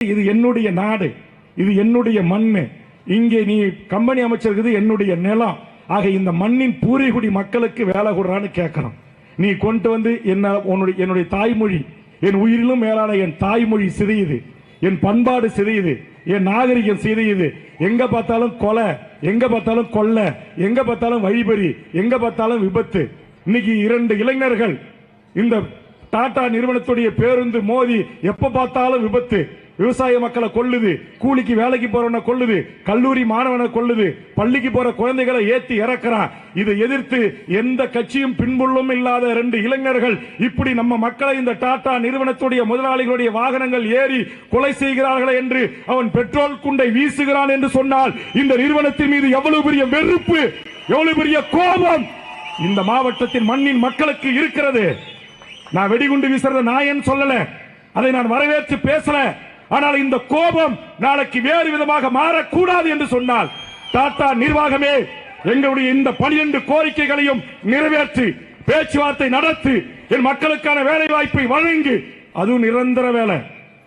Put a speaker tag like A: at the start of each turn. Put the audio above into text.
A: இது என்னுடைய நாடு, இது என்னுடைய மண்ணு. இங்கே நீ கம்பெனி அமைச்சிருக்குது என்னுடைய நிலம். ஆக இந்த மண்ணின் பூரிகுடி மக்களுக்கு வேலை கொடுறான்னு கேட்கணும். நீ கொண்டு வந்து என்னுடைய தாய்மொழி, என் உயிரிலும் மேலான என் தாய்மொழி சிதையுது, என் பண்பாடு சிதையுது, என் நாகரிகம் சிதையுது. எங்க பார்த்தாலும் கொலை, எங்க பார்த்தாலும் கொள்ளை, எங்க பார்த்தாலும் வழிபறி, எங்க பார்த்தாலும் விபத்து. இன்னைக்கு 2 இளைஞர்கள் இந்த டாடா நிறுவனத்துடைய பேருந்து மோதி எப்ப பார்த்தாலும் விபத்து. விவசாய மக்களை கொல்லுது, கூலிக்கு வேலைக்கு போறவனை கொல்லுது, கல்லூரி மாணவனை கொல்லுது, பள்ளிக்கு போற குழந்தைகளை ஏத்தி இறக்குறான். இதை எதிர்த்து எந்த கட்சியும் பின்புள்ளும் இல்லாத 2 இளைஞர்கள் இப்படி நம்ம மக்களை இந்த டாடா நிறுவனத்துடைய முதலாளிகளுடைய வாகனங்கள் ஏறி கொலை செய்கிறார்கள் என்று அவன் பெட்ரோல் குண்டை வீசுகிறான் என்று சொன்னால் இந்த நிறுவனத்தின் மீது எவ்வளவு பெரிய வெறுப்பு, எவ்வளவு பெரிய கோபம் இந்த மாவட்டத்தின் மண்ணின் மக்களுக்கு இருக்கிறது. நான் வெடிகுண்டு வீசுறத நான் சொல்லல, அதை நான் வரவேற்று பேசல. ஆனால் இந்த கோபம் நாளைக்கு வேறு விதமாக மாறக்கூடாது என்று சொன்னால் டாடா நிர்வாகமே எங்களுடைய இந்த 12 கோரிக்கைகளையும் நிறைவேற்றி பேச்சுவார்த்தை நடத்தி என் மக்களுக்கான வேலை வாய்ப்பை வழங்கி, அதுவும் நிரந்தர வேலை.